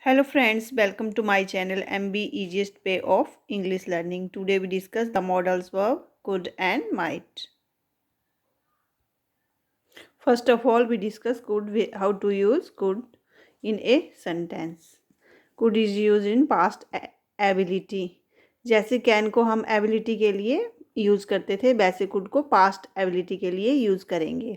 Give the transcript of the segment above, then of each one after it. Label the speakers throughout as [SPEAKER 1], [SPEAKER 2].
[SPEAKER 1] Hello friends, welcome to my channel MB Easiest Way of English Learning. Today we discuss the modals verb could and might. First of all, we discuss how to use could in a sentence. Could is used in past ability. जैसे can को हम ability के लिए use करते थे, वैसे could को past ability के लिए यूज़ करेंगे।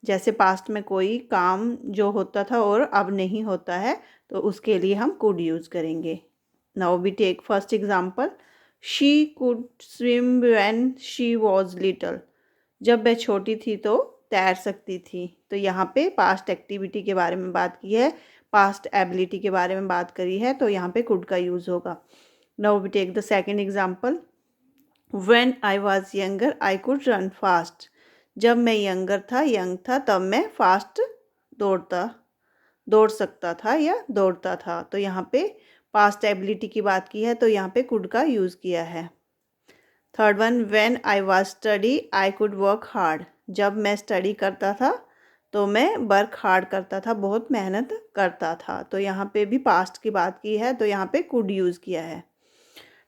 [SPEAKER 1] जैसे पास्ट में कोई काम जो होता था और अब नहीं होता है तो उसके लिए हम कुड यूज़ करेंगे। Now we take first example, she could swim when she was little. जब वह छोटी थी तो तैर सकती थी। तो यहाँ पे पास्ट एक्टिविटी के बारे में बात की है, पास्ट एबिलिटी के बारे में बात करी है, तो यहाँ पे कुड का यूज़ होगा। Now we take the second example, when I was younger I could run fast. जब मैं यंग था तब मैं फास्ट दौड़ सकता था या दौड़ता था। तो यहाँ पे पास्ट एबिलिटी की बात की है तो यहाँ पे कुड का यूज़ किया है। Third one, when I was study I could work hard. जब मैं स्टडी करता था तो मैं वर्क हार्ड करता था, बहुत मेहनत करता था। तो यहाँ पे भी पास्ट की बात की है तो यहाँ पे कुड यूज़ किया है।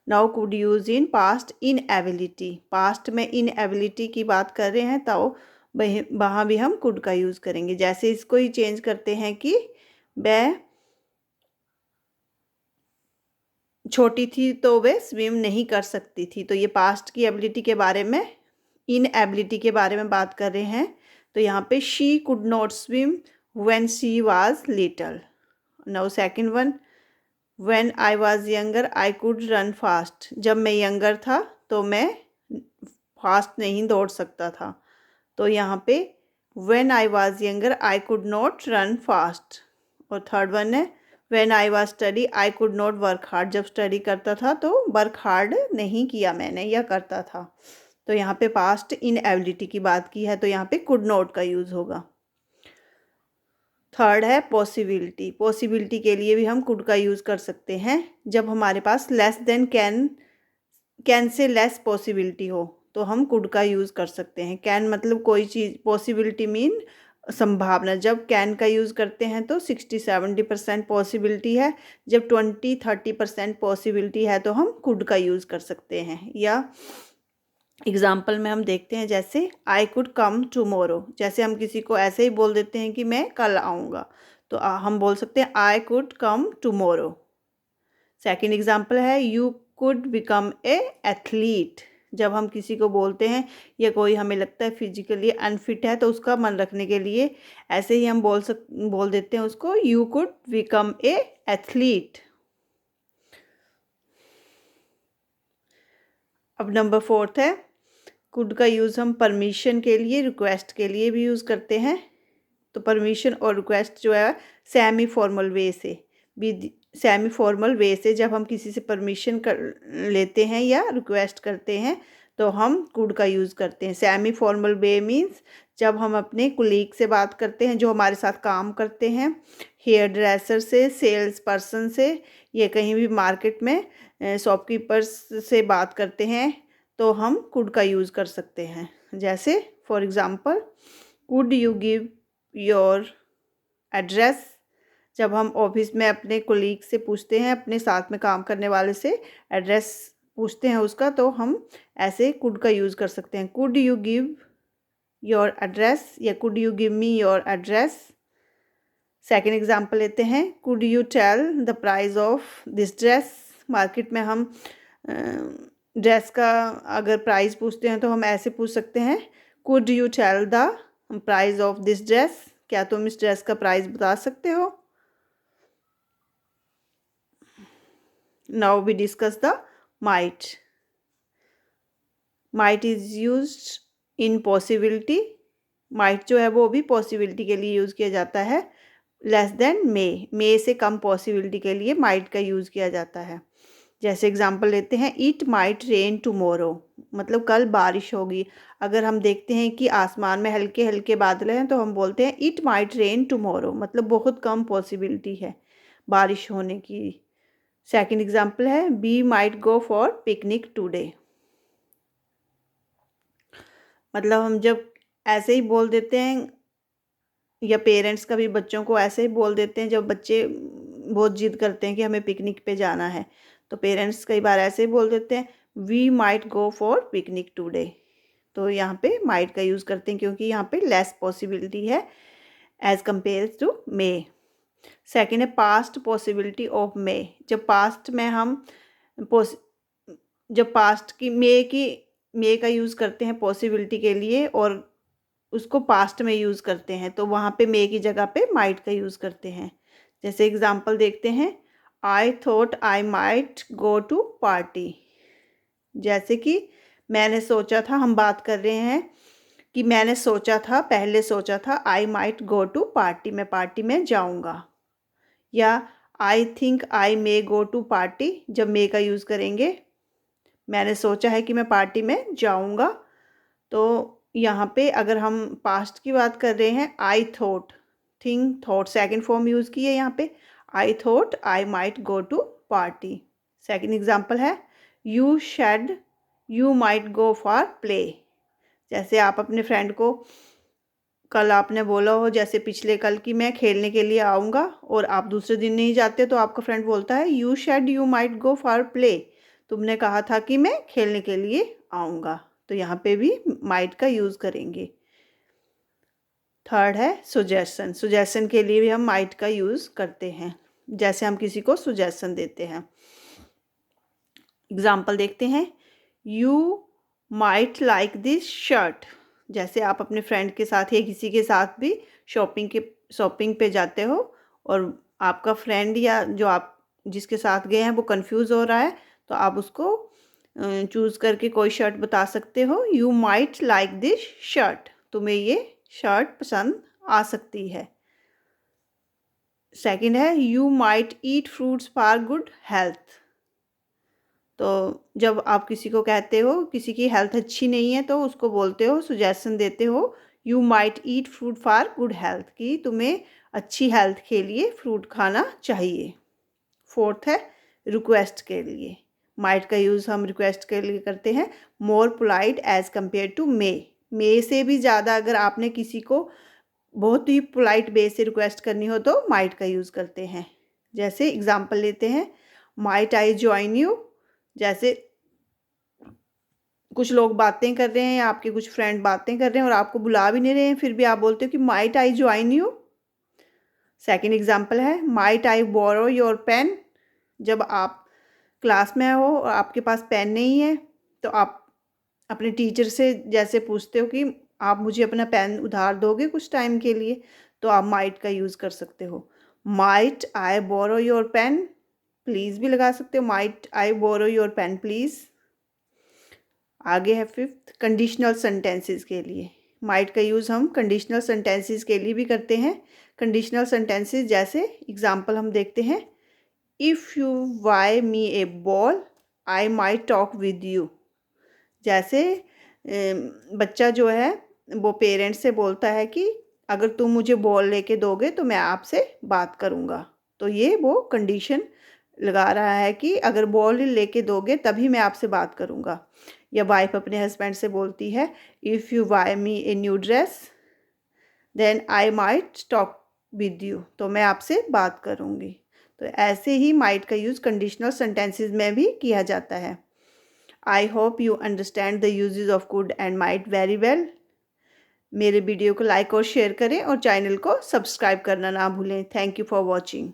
[SPEAKER 1] Now could use in past in ability. Past में इन एबिलिटी की बात कर रहे हैं तो वहाँ भी हम कुड का यूज़ करेंगे। जैसे इसको ही चेंज करते हैं कि वह छोटी थी तो वह स्विम नहीं कर सकती थी। तो ये पास्ट की एबिलिटी के बारे में, इन एबिलिटी के बारे में बात कर रहे हैं। तो यहाँ पे she could not swim when she was little. Now second one, when I was younger I could run fast. जब मैं यंगर था तो मैं फास्ट नहीं दौड़ सकता था। तो यहाँ पे when I was younger I could not run fast. और थर्ड वन है, when I was study I could not work hard. जब स्टडी करता था तो वर्क हार्ड नहीं किया मैंने या करता था। तो यहाँ पे पास्ट इन एबिलिटी की बात की है तो यहाँ पे कुड नॉट का यूज़ होगा। थर्ड है पॉसिबिलिटी। पॉसिबिलिटी के लिए भी हम कुड का यूज़ कर सकते हैं जब हमारे पास लेस देन कैन से लेस पॉसिबिलिटी हो तो हम कुड का यूज़ कर सकते हैं। कैन मतलब कोई चीज़, पॉसिबिलिटी मीन संभावना। जब कैन का यूज़ करते हैं तो 60-70% पॉसिबिलिटी है, जब 20-30% पॉसिबिलिटी है तो हम कुड का यूज़ कर सकते हैं। या एग्जाम्पल में हम देखते हैं, जैसे आई कुड कम टुमोरो। जैसे हम किसी को ऐसे ही बोल देते हैं कि मैं कल आऊँगा तो हम बोल सकते हैं I could come tomorrow. Second example है, you could become a athlete. जब हम किसी को बोलते हैं या कोई हमें लगता है फिजिकली अनफिट है तो उसका मन रखने के लिए ऐसे ही हम बोल देते हैं उसको, you could become a athlete. अब नंबर फोर्थ है, कुड का यूज़ हम परमिशन के लिए, रिक्वेस्ट के लिए भी यूज़ करते हैं। तो परमिशन और रिक्वेस्ट जो है सेमी फॉर्मल वे से भी, सेमी फॉर्मल वे से जब हम किसी से परमिशन कर लेते हैं या रिक्वेस्ट करते हैं तो हम कुड का यूज़ करते हैं। सेमी फॉर्मल वे मीन्स जब हम अपने कुलीग से बात करते हैं जो हमारे साथ काम करते हैं, हेयर ड्रेसर से, सेल्स पर्सन से, या कहीं भी मार्केट में शॉपकीपर्स से बात करते हैं तो हम कुड का यूज़ कर सकते हैं। जैसे for example, could you give your address. जब हम ऑफिस में अपने कोलीग से पूछते हैं, अपने साथ में काम करने वाले से एड्रेस पूछते हैं उसका, तो हम ऐसे कुड का यूज़ कर सकते हैं। Could you give your address या could you give me your address. Second example लेते हैं, could you tell the price of this dress. Market में हम ड्रेस का अगर प्राइस पूछते हैं तो हम ऐसे पूछ सकते हैं, could you tell the price of this dress. क्या तुम इस ड्रेस का प्राइस बता सकते हो। Now we discuss the might. Might is used in possibility. Might जो है वो भी पॉसिबिलिटी के लिए यूज़ किया जाता है। लेस देन मे से कम पॉसिबिलिटी के लिए माइट का यूज़ किया जाता है। जैसे एग्जांपल लेते हैं, इट माइट रेन टुमारो, मतलब कल बारिश होगी। अगर हम देखते हैं कि आसमान में हल्के हल्के बादल हैं तो हम बोलते हैं इट माइट रेन टुमारो, मतलब बहुत कम पॉसिबिलिटी है बारिश होने की। सेकंड एग्जांपल है, we might go for picnic today. मतलब हम जब ऐसे ही बोल देते हैं या पेरेंट्स कभी बच्चों को ऐसे ही बोल देते हैं, जब बच्चे बहुत जिद करते हैं कि हमें पिकनिक पे जाना है, तो पेरेंट्स कई बार ऐसे बोल देते हैं we might go for picnic today. तो यहाँ पे माइट का यूज़ करते हैं क्योंकि यहाँ पे लेस पॉसिबिलिटी है as compare to may. Second है पास्ट पॉसिबिलिटी ऑफ मे। जब पास्ट में हम जब पास्ट की मे का यूज़ करते हैं पॉसिबिलिटी के लिए और उसको पास्ट में यूज़ करते हैं, तो वहाँ पे मे की जगह पे माइट का यूज़ करते हैं। जैसे एग्जांपल देखते हैं, I thought I might go to party. जैसे कि मैंने सोचा था, हम बात कर रहे हैं कि मैंने सोचा था, पहले सोचा था I might go to party, मैं पार्टी में जाऊँगा। या I think I may go to party, जब मे का यूज़ करेंगे, मैंने सोचा है कि मैं पार्टी में जाऊँगा। तो यहाँ पे अगर हम पास्ट की बात कर रहे हैं, I thought, think, thought second form use की है यहाँ पे, I thought I might go to party. Second example है you said you might go for play. जैसे आप अपने फ्रेंड को, कल आपने बोला हो जैसे पिछले कल कि मैं खेलने के लिए आऊँगा और आप दूसरे दिन नहीं जाते, तो आपका फ्रेंड बोलता है you said you might go for play, तुमने कहा था कि मैं खेलने के लिए आऊँगा। तो यहाँ पे भी माइट का यूज़ करेंगे। थर्ड है सुजेशन। सुजेशन के लिए भी हम माइट का यूज़ करते हैं, जैसे हम किसी को सुजेशन देते हैं। एग्जाम्पल देखते हैं, you might like this shirt. जैसे आप अपने फ्रेंड के साथ या किसी के साथ भी शॉपिंग पे जाते हो और आपका फ्रेंड या जो आप जिसके साथ गए हैं वो कंफ्यूज हो रहा है, तो आप उसको चूज़ करके कोई शर्ट बता सकते हो, you might like this shirt, तुम्हें ये शर्ट पसंद आ सकती है। सेकंड है you might eat fruits for good health. तो जब आप किसी को कहते हो किसी की हेल्थ अच्छी नहीं है, तो उसको बोलते हो, सुजेशन देते हो, you might eat fruit for good health, कि तुम्हें अच्छी हेल्थ के लिए फ्रूट खाना चाहिए। फोर्थ है रिक्वेस्ट के लिए। माइट का यूज़ हम रिक्वेस्ट के लिए करते हैं, more polite as compare to may से भी ज़्यादा अगर आपने किसी को बहुत ही पोलाइट वे से रिक्वेस्ट करनी हो तो माइट का यूज़ करते हैं। जैसे एग्जांपल लेते हैं, माइट आई ज्वाइन यू। जैसे कुछ लोग बातें कर रहे हैं, आपके कुछ फ्रेंड बातें कर रहे हैं और आपको बुला भी नहीं रहे हैं, फिर भी आप बोलते हो कि might I join you. Second example है might I borrow your pen. जब आप क्लास में हो और आपके पास पेन नहीं है, तो आप अपने टीचर से जैसे पूछते हो कि आप मुझे अपना पेन उधार दोगे कुछ टाइम के लिए, तो आप माइट का यूज़ कर सकते हो। Might I borrow your pen, please भी लगा सकते हो, might I borrow your pen please. आगे है फिफ्थ कंडीशनल सेंटेंसेस के लिए। माइट का यूज़ हम कंडीशनल सेंटेंसेस के लिए भी करते हैं। कंडीशनल सेंटेंसेस जैसे एग्जांपल हम देखते हैं, if you buy me a ball I might talk with you. जैसे बच्चा जो है वो पेरेंट्स से बोलता है कि अगर तुम मुझे बॉल लेके दोगे तो मैं आपसे बात करूँगा, तो ये वो कंडीशन लगा रहा है कि अगर बॉल लेके दोगे तभी मैं आपसे बात करूँगा। या वाइफ अपने हस्बैंड से बोलती है, if you buy me a new dress then I might talk with you, तो मैं आपसे बात करूँगी। तो ऐसे ही माइट का यूज़ कंडीशनल सेंटेंसेस में भी किया जाता है। I hope you understand the uses of could and might very well. मेरे वीडियो को लाइक और शेयर करें और चैनल को सब्सक्राइब करना ना भूलें। Thank you for watching.